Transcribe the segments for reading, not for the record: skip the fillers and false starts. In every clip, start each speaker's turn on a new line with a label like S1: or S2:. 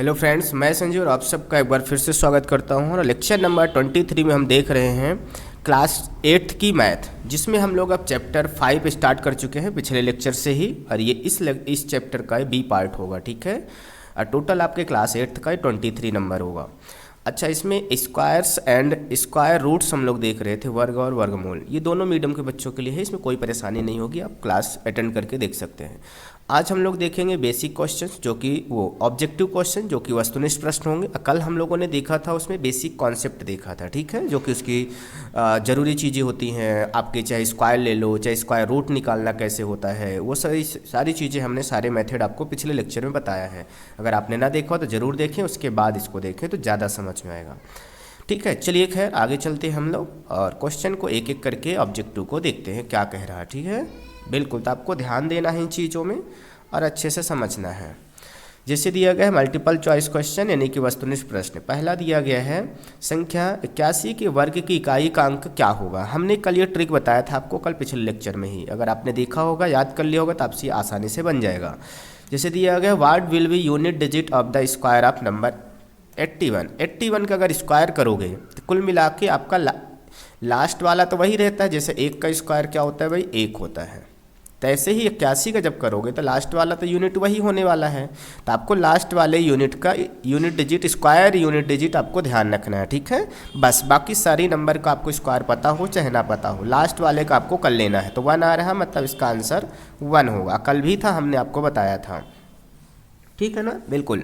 S1: Hello friends, मैं संजय और आप सबका एक बार फिर से स्वागत करता हूं। और लेक्चर नंबर 23 में हम देख रहे हैं क्लास 8 की मैथ, जिसमें हम लोग अब चैप्टर 5 स्टार्ट कर चुके हैं पिछले लेक्चर से ही। और ये इस चैप्टर का बी पार्ट होगा, ठीक है। और टोटल आपके क्लास 8 का 23 नंबर होगा। अच्छा, इसमें स्क्वायर्स एंड स्क्वायर रूट्स हम लोग देख रहे थे, वर्ग और वर्गमूल। ये दोनों मीडियम के बच्चों के लिए है, इसमें कोई परेशानी नहीं होगी, आप क्लास अटेंड करके देख सकते हैं। आज हम लोग देखेंगे बेसिक क्वेश्चंस, जो कि वो ऑब्जेक्टिव क्वेश्चन, जो कि वस्तुनिष्ठ प्रश्न होंगे। कल हम लोगों ने देखा था, उसमें बेसिक कॉन्सेप्ट देखा था, ठीक है, जो कि उसकी ज़रूरी चीज़ें होती हैं आपके। चाहे स्क्वायर ले लो, चाहे स्क्वायर रूट निकालना कैसे होता है, वो सारी चीज़ें हमने सारे मेथड आपको पिछले लेक्चर में बताया है। अगर आपने ना देखा हो तो ज़रूर देखें, उसके बाद इसको देखें तो ज़्यादा समझ में आएगा, ठीक है। चलिए खैर आगे चलते हैं हम लोग, और क्वेश्चन को एक एक करके ऑब्जेक्टिव को देखते हैं क्या कह रहा है, ठीक है। बिल्कुल, तो आपको ध्यान देना है इन चीज़ों में और अच्छे से समझना है। जैसे दिया गया है मल्टीपल चॉइस क्वेश्चन, यानी कि वस्तुनिष्ठ प्रश्न। पहला दिया गया है संख्या 81 के वर्ग की इकाई का अंक क्या होगा। हमने कल ये ट्रिक बताया था आपको, कल पिछले लेक्चर में ही। अगर आपने देखा होगा, याद कर लिया होगा, तो आपसे आसानी से बन जाएगा। जैसे दिया गया, what will be unit digit of the square of number 81 का अगर स्क्वायर करोगे तो कुल मिला के आपका लास्ट वाला तो वही रहता है। जैसे 1 का स्क्वायर क्या होता है भाई, 1 होता है। तो ऐसे ही 81 का जब करोगे तो लास्ट वाला तो यूनिट वही होने वाला है। तो आपको लास्ट वाले यूनिट का unit digit, square unit digit आपको ध्यान रखना है, ठीक है। बस बाकी सारी नंबर का आपको स्क्वायर पता हो चाहे ना पता हो, लास्ट वाले का आपको कर लेना है। तो 1 आ रहा, मतलब इसका आंसर 1 होगा। कल भी था, हमने आपको बताया था, ठीक है ना, बिल्कुल।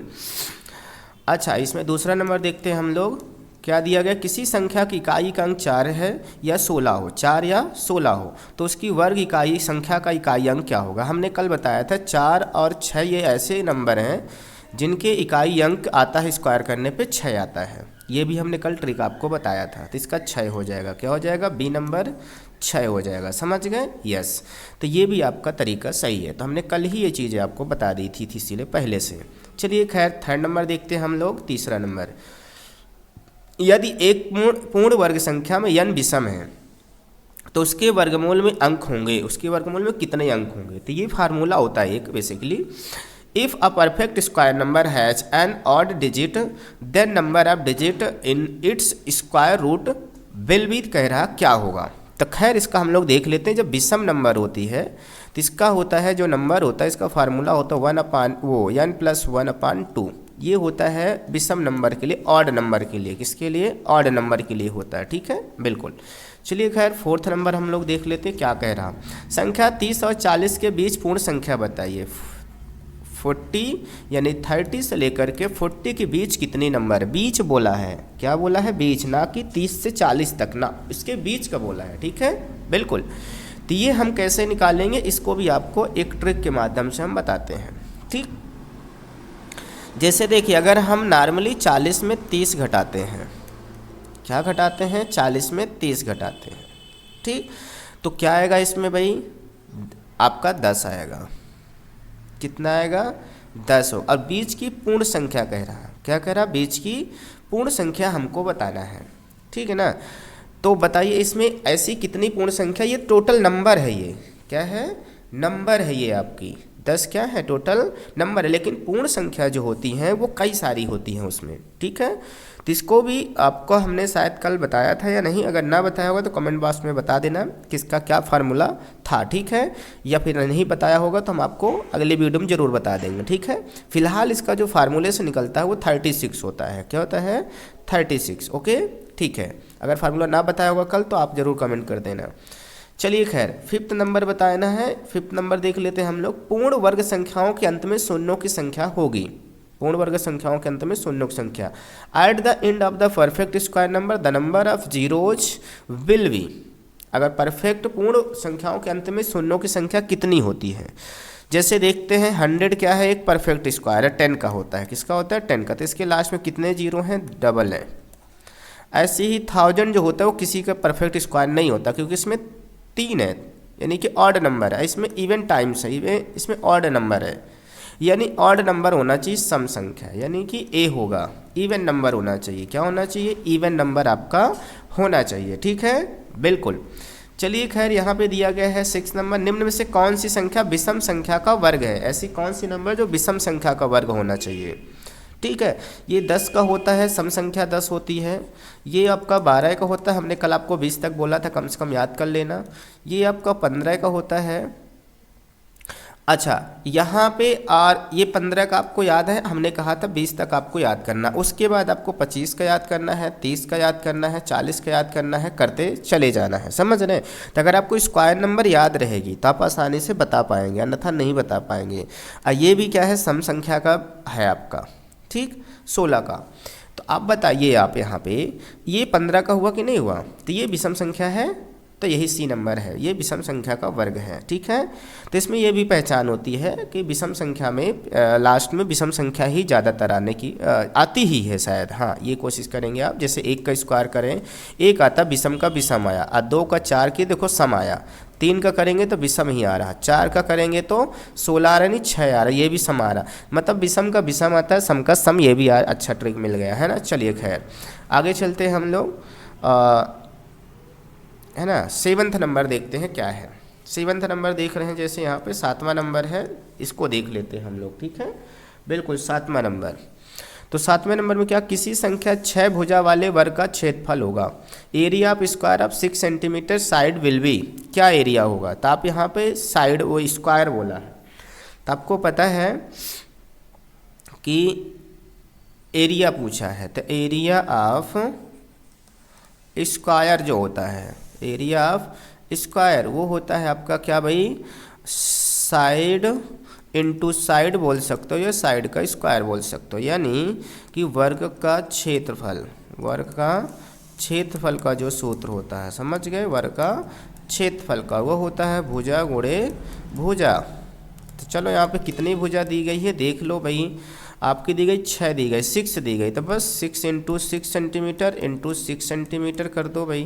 S1: अच्छा, इसमें दूसरा नंबर देखते हैं हम लोग। क्या दिया गया, किसी संख्या की इकाई का अंक 4 है या 16 हो, 4 या 16 हो, तो उसकी वर्ग इकाई संख्या का इकाई अंक क्या होगा। हमने कल बताया था 4 और 6 ये ऐसे नंबर हैं जिनके इकाई अंक आता है स्क्वायर करने पे 6 आता है। ये भी हमने कल ट्रिक आपको बताया था। तो इसका 6 हो जाएगा, क्या हो जाएगा, बी नंबर 6 हो जाएगा। समझ गए, यस। तो ये भी आपका तरीका सही है। तो हमने कल ही ये चीज़ें आपको बता दी थी इसीलिए पहले से। चलिए खैर, थर्ड नंबर देखते हैं हम लोग। तीसरा नंबर, यदि एक पूर्ण वर्ग संख्या में n विषम है तो उसके वर्गमूल में अंक होंगे। उसके वर्गमूल में कितने अंक होंगे। तो ये फार्मूला होता है एक, basically, if a perfect square number has an odd digit then number of digit in its square root will be, कह रहा क्या होगा। तो खैर इसका हम लोग देख लेते हैं। जब विषम नंबर होती है तो इसका होता है, जो नंबर होता है इसका फार्मूला होता है 1/n+1/2। ये होता है विषम नंबर के लिए, ऑड नंबर के लिए। किसके लिए, ऑड नंबर के लिए होता है, ठीक है, बिल्कुल। चलिए खैर, फोर्थ नंबर हम लोग देख लेते हैं क्या कह रहा। संख्या 30 और 40 के बीच पूर्ण संख्या बताइए। 40 यानी 30 से लेकर के 40 के बीच कितने नंबर, बीच बोला है, क्या बोला है, बीच, ना कि 30 से 40 तक, ना, इसके बीच का बोला है, ठीक है, बिल्कुल। तो ये हम कैसे निकालेंगे, इसको भी आपको एक ट्रिक के माध्यम से हम बताते हैं, ठीक। जैसे देखिए, अगर हम नॉर्मली 40 में 30 घटाते हैं, क्या घटाते हैं, 40 में 30 घटाते हैं, ठीक, तो क्या आएगा इसमें भाई, आपका 10 आएगा। कितना आएगा, 10 हो। और बीच की पूर्ण संख्या कह रहा है, क्या कह रहा, बीच की पूर्ण संख्या हमको बताना है, ठीक है ना। तो बताइए इसमें ऐसी कितनी पूर्ण संख्या, ये टोटल नंबर है, ये क्या है, नंबर है, ये आपकी 10 क्या है, टोटल नंबर है। लेकिन पूर्ण संख्या जो होती हैं वो कई सारी होती हैं उसमें, ठीक है। तो इसको भी आपको हमने शायद कल बताया था या नहीं, अगर ना बताया होगा तो कमेंट बॉक्स में बता देना किसका क्या फार्मूला था, ठीक है। या फिर नहीं बताया होगा तो हम आपको अगले वीडियो में ज़रूर बता देंगे, ठीक है। फिलहाल इसका जो फार्मूले से निकलता है वो 36 होता है। क्या होता है, 36, ओके, ठीक है। अगर फार्मूला ना बताया होगा कल तो आप ज़रूर कमेंट कर देना। चलिए खैर, फिफ्थ नंबर बताना है। फिफ्थ नंबर देख लेते हैं हम लोग। पूर्ण वर्ग संख्याओं के अंत में शून्यों की संख्या होगी। पूर्ण वर्ग संख्याओं के अंत में शून्यों की संख्या। At the end of the perfect square number the number of zeros will be. अगर परफेक्ट पूर्ण संख्याओं के अंत में शून्यों की संख्या कितनी होती है। जैसे देखते हैं 100 क्या है, एक परफेक्ट स्क्वायर है, 10 का होता है। किसका होता है, 10 का। तो इसके लास्ट में कितने जीरो हैं, डबल है। ऐसे ही 1000 जो होता है वो किसी का परफेक्ट स्क्वायर नहीं होता, क्योंकि इसमें 3 है, यानी कि ऑड नंबर है। इसमें इवन टाइम्स है, इसमें ऑड नंबर है, यानी ऑड नंबर होना चाहिए सम संख्या, यानी कि ए होगा, इवन नंबर होना चाहिए। क्या होना चाहिए, इवन नंबर आपका होना चाहिए, ठीक है, बिल्कुल। चलिए खैर, यहाँ पे दिया गया है 6 नंबर। निम्न में से कौन सी संख्या विषम संख्या का वर्ग है। ऐसी कौन सी नंबर जो विषम संख्या का वर्ग होना चाहिए, ठीक है। ये 10 का होता है, सम संख्या 10 होती है। ये आपका 12 का होता है, हमने कल आपको 20 तक बोला था, कम से कम याद कर लेना। ये आपका 15 का होता है। अच्छा, यहाँ पे और ये 15 का आपको याद है, हमने कहा था 20 तक आपको याद करना। उसके बाद आपको 25 का याद करना है, 30 का याद करना है, 40 का याद करना है, करते चले जाना है, समझ रहे हैं। तो अगर आपको स्क्वायर नंबर याद रहेगी तो आप आसानी से बता पाएंगे, अन्यथा नहीं बता पाएंगे। ये भी क्या है, सम संख्या का है आपका, ठीक, 16 का। तो आप बताइए, आप यहाँ पे ये 15 का हुआ कि नहीं हुआ, तो ये विषम संख्या है, तो यही सी नंबर है, ये विषम संख्या का वर्ग है, ठीक है। तो इसमें ये भी पहचान होती है कि विषम संख्या में लास्ट में विषम संख्या ही ज़्यादातर आने की आती ही है शायद, हाँ ये कोशिश करेंगे आप। जैसे 1 का स्क्वायर करें, 1 आता विषम का विषम आया, और 2 का 4 की देखो सम आया, 3 का करेंगे तो विषम ही आ रहा, 4 का करेंगे तो 16 आ रहा, नहीं 6 आ रहा, ये भी सम आ रहा, मतलब विषम का विषम आता है, सम का सम, ये भी अच्छा ट्रिक मिल गया है ना। चलिए खैर आगे चलते हैं हम लोग, है ना। 7वां नंबर देखते हैं क्या है। 7वां नंबर देख रहे हैं, जैसे यहाँ पे 7वां नंबर है, इसको देख लेते हैं हम लोग, ठीक है, बिल्कुल 7वां नंबर। तो 7वें नंबर में क्या, किसी संख्या 6 भुजा वाले वर्ग का क्षेत्रफल होगा, area of square of 6 centimetre side will be, क्या एरिया होगा। तो आप यहाँ पे साइड वो स्क्वायर बोला है, तो आपको पता है कि एरिया पूछा है, तो एरिया ऑफ स्क्वायर जो होता है, एरिया ऑफ स्क्वायर वो होता है आपका क्या भाई, साइड इंटू साइड बोल सकते हो, या साइड का स्क्वायर बोल सकते हो, यानी कि वर्ग का क्षेत्रफल, वर्ग का क्षेत्रफल का जो सूत्र होता है, समझ गए, वर्ग का क्षेत्रफल का वो होता है भुजा गुणे भुजा। तो चलो यहाँ पे कितनी भुजा दी गई है देख लो भाई, आपकी दी गई 6 दी गई, 6 दी गई, तो बस 6 इंटू 6 सेंटीमीटर इंटू 6 सेंटीमीटर कर दो भाई,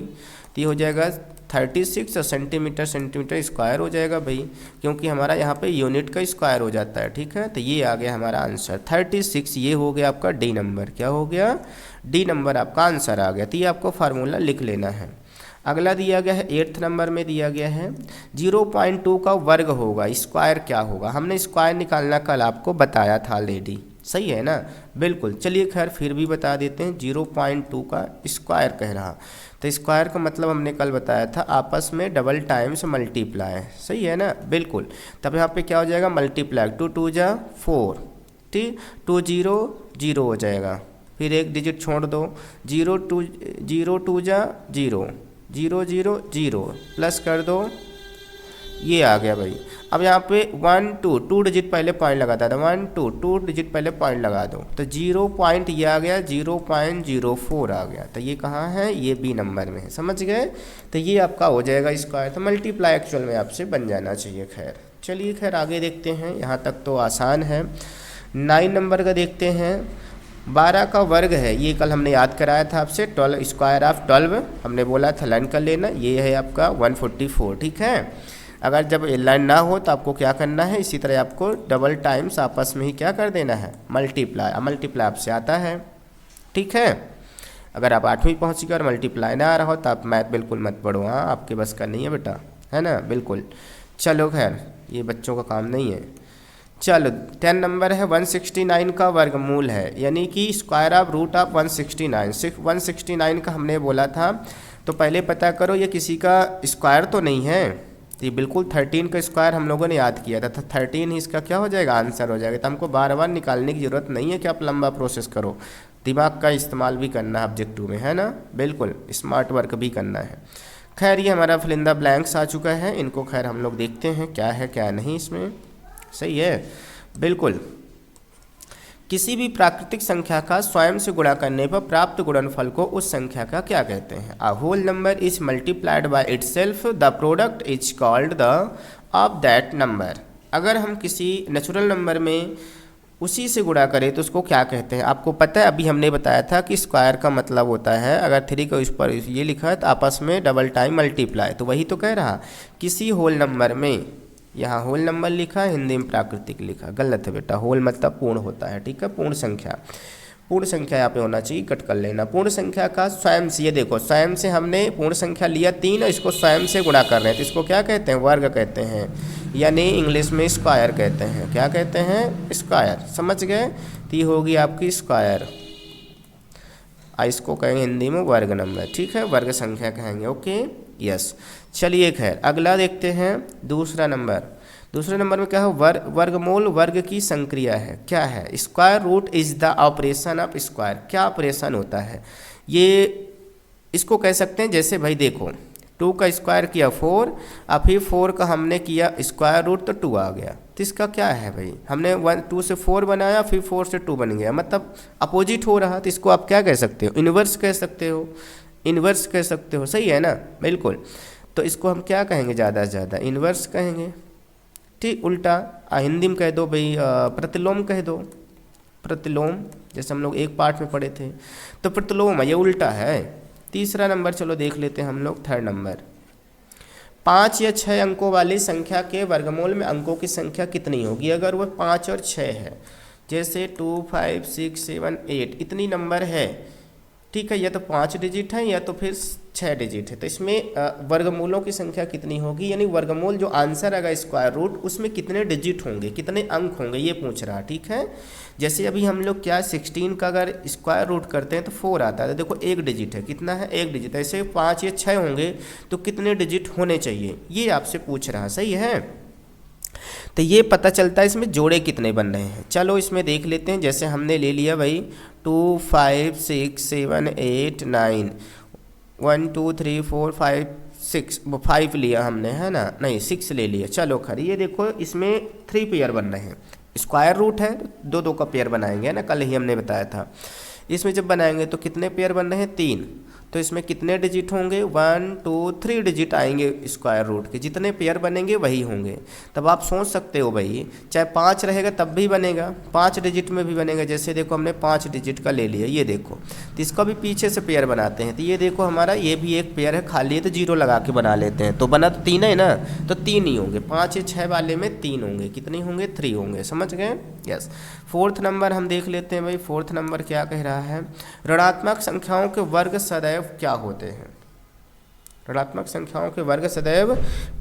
S1: तो ये हो जाएगा 36 और सेंटीमीटर सेंटीमीटर स्क्वायर हो जाएगा भाई, क्योंकि हमारा यहाँ पे यूनिट का स्क्वायर हो जाता है, ठीक है। तो ये आ गया हमारा आंसर 36, ये हो गया आपका डी नंबर, क्या हो गया, डी नंबर आपका आंसर आ गया। तो ये आपको फार्मूला लिख लेना है। अगला दिया गया है 8th नंबर में दिया गया है 0.2 का वर्ग होगा, स्क्वायर क्या होगा, हमने स्क्वायर निकालना कल आपको बताया था ऑलरेडी, सही है ना, बिल्कुल। चलिए खैर फिर भी बता देते हैं, 0.2 का स्क्वायर कह रहा, तो स्क्वायर का मतलब हमने कल बताया था आपस में डबल टाइम्स मल्टीप्लाई, सही है ना, बिल्कुल। तब यहाँ पे क्या हो जाएगा, मल्टीप्लाई, 2 2 जा 4, ठीक, 2 0 0 हो जाएगा, फिर एक डिजिट छोड़ दो, 0 2 जा 0 0 0 0 प्लस कर दो, ये आ गया भाई। अब यहाँ पे 1 2 डिजिट पहले पॉइंट लगाता था, 1 2 डिजिट पहले पॉइंट लगा दो, तो 0 पॉइंट ये आ गया, 0.04 आ गया, तो ये कहाँ है, ये बी नंबर में है, समझ गए। तो ये आपका हो जाएगा स्क्वायर, तो मल्टीप्लाई एक्चुअल में आपसे बन जाना चाहिए। खैर चलिए खैर आगे देखते हैं, यहाँ तक तो आसान है। 9 नंबर का देखते हैं, 12 का वर्ग है, ये कल हमने याद कराया था आपसे, 12 स्क्वायर ऑफ 12 हमने बोला था, लाइन कर लेना, ये है आपका 144, ठीक है। अगर जब लाइन ना हो तो आपको क्या करना है, इसी तरह आपको डबल टाइम्स आपस में ही क्या कर देना है, मल्टीप्लाई, मल्टीप्लाई आपसे आता है, ठीक है। अगर आप 8वीं पहुँच गए और मल्टीप्लाई ना आ रहा हो तो आप मैथ बिल्कुल मत पढ़ो, हाँ आपके बस का नहीं है बेटा, है ना, बिल्कुल। चलो खैर ये बच्चों का काम नहीं है। चलो 10 नंबर है, 169 का वर्गमूल है, यानी कि स्क्वायर ऑफ रूट ऑफ 169, 169 का हमने बोला था, तो पहले पता करो ये किसी का स्क्वायर तो नहीं है, तो ये बिल्कुल 13 का स्क्वायर हम लोगों ने याद किया था, तो 13 ही इसका क्या हो जाएगा, आंसर हो जाएगा। तो हमको बार बार निकालने की ज़रूरत नहीं है कि आप लंबा प्रोसेस करो, दिमाग का इस्तेमाल भी करना है ऑब्जेक्टिव में, है ना, बिल्कुल स्मार्ट वर्क भी करना है। खैर ये हमारा फिल इन द ब्लैंक्स आ चुका है, इनको खैर हम लोग देखते हैं क्या है क्या नहीं इसमें, सही है, बिल्कुल। किसी भी प्राकृतिक संख्या का स्वयं से गुणा करने पर प्राप्त गुणनफल को उस संख्या का क्या कहते हैं। A whole number is multiplied by itself, the product is called the of that number. अगर हम किसी नेचुरल नंबर में उसी से गुणा करें तो उसको क्या कहते हैं, आपको पता है, अभी हमने बताया था कि स्क्वायर का मतलब होता है, अगर 3 का उस पर ये लिखा है तो आपस में डबल टाइम मल्टीप्लाई, तो वही तो कह रहा, किसी होल नंबर में, यहाँ होल नंबर लिखा है, हिंदी में प्राकृतिक लिखा, गलत है बेटा, होल मतलब पूर्ण होता है, ठीक है, पूर्ण संख्या, पूर्ण संख्या यहाँ पे होना चाहिए, कट कर लेना। पूर्ण संख्या का स्वयं से, ये देखो स्वयं से हमने पूर्ण संख्या लिया 3 और इसको स्वयं से गुणा कर रहे हैं, तो इसको क्या कहते हैं, वर्ग कहते हैं, यानी इंग्लिश में स्क्वायर कहते हैं, क्या कहते हैं, स्क्वायर, समझ गए। तो ये होगी आपकी स्क्वायर, इसको कहेंगे हिंदी में वर्ग नंबर, ठीक है, वर्ग संख्या कहेंगे। ओके यस, चलिए खैर अगला देखते हैं। दूसरे नंबर में क्या है, वर्गमूल वर्ग की संक्रिया है। क्या है, square root is the operation of square. क्या ऑपरेशन होता है, ये इसको कह सकते हैं जैसे भाई देखो 2 का स्क्वायर किया 4, अब फिर 4 का हमने किया स्क्वायर रूट तो 2 आ गया। तो इसका क्या है भाई, हमने 2 से 4 बनाया, फिर 4 से 2 बन गया, मतलब अपोजिट हो रहा। तो इसको आप क्या कह सकते हो, इन्वर्स कह सकते हो, इन्वर्स कह सकते हो, सही है ना, बिल्कुल। तो इसको हम क्या कहेंगे, ज़्यादा से ज़्यादा इन्वर्स कहेंगे, ठीक। उल्टा हिंदी में कह दो भाई, प्रतिलोम कह दो, प्रतिलोम, जैसे हम लोग एक पार्ट में पढ़े थे, तो प्रतिलोम ये उल्टा है। तीसरा नंबर चलो देख लेते हैं हम लोग, थर्ड नंबर। 5 या 6 अंकों वाली संख्या के वर्गमूल में अंकों की संख्या कितनी होगी। अगर वह 5 और 6 है, जैसे 2, 5, 6, 7, 8 इतनी नंबर है, ठीक है, या तो 5 डिजिट है या तो फिर 6 डिजिट है, तो इसमें वर्गमूलों की संख्या कितनी होगी, यानी वर्गमूल जो आंसर आएगा स्क्वायर रूट, उसमें कितने डिजिट होंगे, कितने अंक होंगे, ये पूछ रहा, ठीक है। जैसे अभी हम लोग क्या 16 का अगर स्क्वायर रूट करते हैं तो 4 आता है, तो देखो 1 डिजिट है, कितना है 1 डिजिट। ऐसे 5 या 6 होंगे तो कितने डिजिट होने चाहिए, ये आपसे पूछ रहा, सही है। तो ये पता चलता है इसमें जोड़े कितने बन रहे हैं। चलो इसमें देख लेते हैं, जैसे हमने ले लिया भाई 2, 5, 6, 7, 8, 9, 1, 2, 3, 4, 5, 6, 5 लिया हमने, है ना, नहीं 6 ले लिया। चलो खरी, ये देखो इसमें 3 पेयर बन रहे हैं, स्क्वायर रूट है, 2 का पेयर बनाएंगे ना, कल ही हमने बताया था। इसमें जब बनाएंगे तो कितने पेयर बन रहे हैं, 3, तो इसमें कितने डिजिट होंगे, 1, 2, 3 डिजिट आएंगे स्क्वायर रूट के, जितने पेयर बनेंगे वही होंगे। तब आप सोच सकते हो भाई, चाहे 5 रहेगा तब भी बनेगा, 5 डिजिट में भी बनेगा। जैसे देखो हमने 5 डिजिट का ले लिया, ये देखो, तो इसका भी पीछे से पेयर बनाते हैं, तो ये देखो हमारा ये भी एक पेयर है खाली है, तो 0 लगा के बना लेते हैं, तो बना तो 3 है ना, तो 3 ही होंगे, 5 या 6 वाले में 3 होंगे, कितने होंगे, 3 होंगे, समझ गए, यस। 4th नंबर हम देख लेते हैं भाई, 4th नंबर क्या कह रहा है, ऋणात्मक संख्याओं के वर्ग सदैव क्या होते हैं। ऋणात्मक संख्याओं के वर्ग सदैव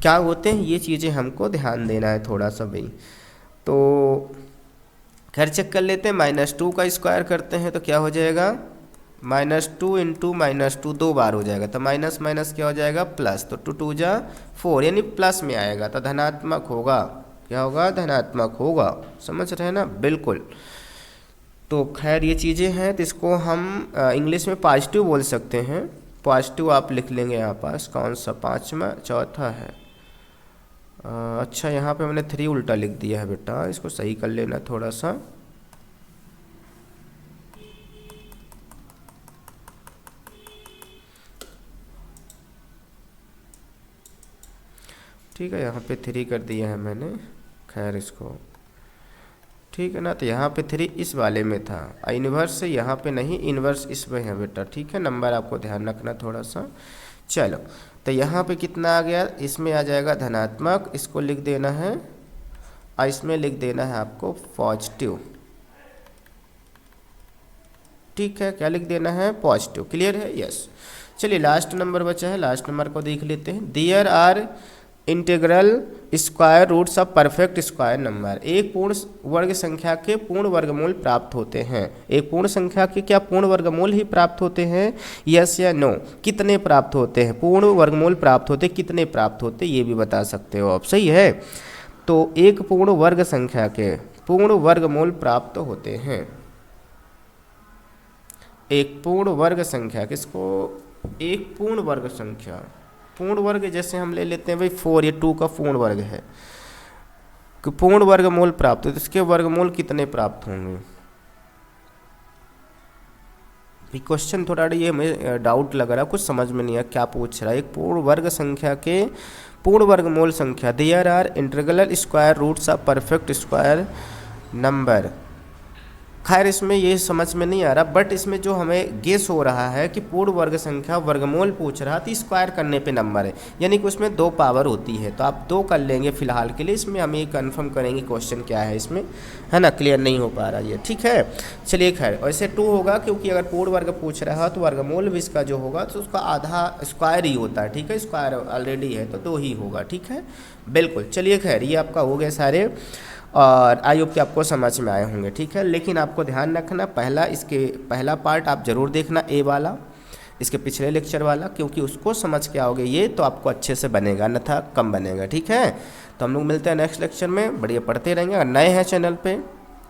S1: क्या होते हैं, ये चीज़ें हमको ध्यान देना है थोड़ा सा भाई। तो खैर चेक कर लेते हैं, -2 का स्क्वायर करते हैं तो क्या हो जाएगा, -2 इंटू -2 2 बार हो जाएगा, तो माइनस माइनस क्या हो जाएगा, प्लस, तो 2 2 जा 4, यानी प्लस में आएगा, तो धनात्मक होगा, क्या होगा, धनात्मक होगा, समझ रहे हैं ना, बिल्कुल। तो खैर ये चीज़ें हैं, तो इसको हम इंग्लिश में पॉजिटिव बोल सकते हैं, पॉजिटिव आप लिख लेंगे यहाँ पास, कौन सा 5वां, चौथा है, अच्छा यहाँ पे मैंने 3 उल्टा लिख दिया है बेटा, इसको सही कर लेना थोड़ा सा। ठीक है, यहाँ पे 3 कर दिया है मैंने, खैर इसको ठीक है ना, तो यहाँ पे 3 इस वाले में था, इन्वर्स यहाँ पे नहीं, इन्वर्स इसमें है बेटा, ठीक है, नंबर आपको ध्यान रखना थोड़ा सा। चलो तो यहाँ पे कितना आ गया, इसमें आ जाएगा धनात्मक, इसको लिख देना है, और इसमें लिख देना है आपको पॉजिटिव, ठीक है, क्या लिख देना है, पॉजिटिव, क्लियर है, यस। चलिए लास्ट नंबर बचा है, लास्ट नंबर को देख लेते हैं। There are integral square roots of perfect square number. एक पूर्ण वर्ग संख्या के पूर्ण वर्गमूल प्राप्त होते हैं। एक पूर्ण संख्या के क्या पूर्ण वर्गमूल ही प्राप्त होते हैं, यस या नो, कितने प्राप्त होते हैं, पूर्ण वर्गमूल प्राप्त होते, कितने प्राप्त होते, ये भी बता सकते हो आप, सही है। तो एक पूर्ण वर्ग संख्या के पूर्ण वर्गमूल प्राप्त होते हैं। एक पूर्ण वर्ग संख्या, किसको, एक पूर्ण वर्ग संख्या, पूर्ण वर्ग जैसे हम ले लेते हैं भाई 4 या 2 का पूर्ण वर्ग है, कि पूर्ण वर्गमूल प्राप्त हो, तो इसके वर्गमूल कितने प्राप्त होंगे। क्वेश्चन थोड़ा ये हमें डाउट लग रहा है, कुछ समझ में नहीं आया क्या पूछ रहा है। एक पूर्ण वर्ग संख्या के पूर्ण वर्गमूल संख्या, there are integral square roots of perfect square number. खैर इसमें ये समझ में नहीं आ रहा, बट इसमें जो हमें गेस हो रहा है कि पूर्ण वर्ग संख्या वर्गमूल पूछ रहा, तो स्क्वायर करने पे नंबर है, यानी कि उसमें 2 पावर होती है, तो आप 2 कर लेंगे फिलहाल के लिए। इसमें हम ये कंफर्म करेंगे क्वेश्चन क्या है इसमें, है ना, क्लियर नहीं हो पा रहा ये, ठीक है। चलिए खैर वैसे 2 होगा, क्योंकि अगर पूर्ण वर्ग पूछ रहा है तो वर्गमूल भी इसका जो होगा तो उसका आधा स्क्वायर ही होता है, ठीक है, स्क्वायर ऑलरेडी है तो 2 ही होगा, ठीक है, बिल्कुल। चलिए खैर ये आपका हो गया सारे और आई होप कि आपको समझ में आए होंगे, ठीक है। लेकिन आपको ध्यान रखना, पहला पार्ट आप ज़रूर देखना ए वाला, इसके पिछले लेक्चर वाला, क्योंकि उसको समझ के आओगे ये तो आपको अच्छे से बनेगा, अन्यथा कम बनेगा, ठीक है। तो हम लोग मिलते हैं नेक्स्ट लेक्चर में, बढ़िया पढ़ते रहेंगे। अगर नए हैं चैनल पे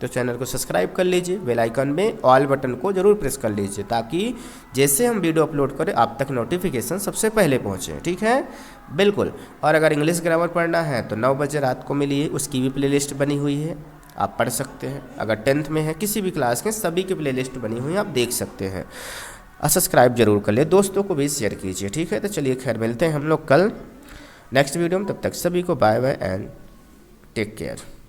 S1: तो चैनल को सब्सक्राइब कर लीजिए, बेल आइकन में ऑल बटन को ज़रूर प्रेस कर लीजिए, ताकि जैसे हम वीडियो अपलोड करें आप तक नोटिफिकेशन सबसे पहले पहुँचे, ठीक है, बिल्कुल। और अगर इंग्लिश ग्रामर पढ़ना है तो 9 बजे रात को मिलिए, उसकी भी प्लेलिस्ट बनी हुई है, आप पढ़ सकते हैं। अगर 10th में है, किसी भी क्लास के, सभी की प्लेलिस्ट बनी हुई है, आप देख सकते हैं। सब्सक्राइब जरूर कर ले, दोस्तों को भी शेयर कीजिए, ठीक है। तो चलिए खैर, मिलते हैं हम लोग कल नेक्स्ट वीडियो में, तब तक सभी को bye bye and take care.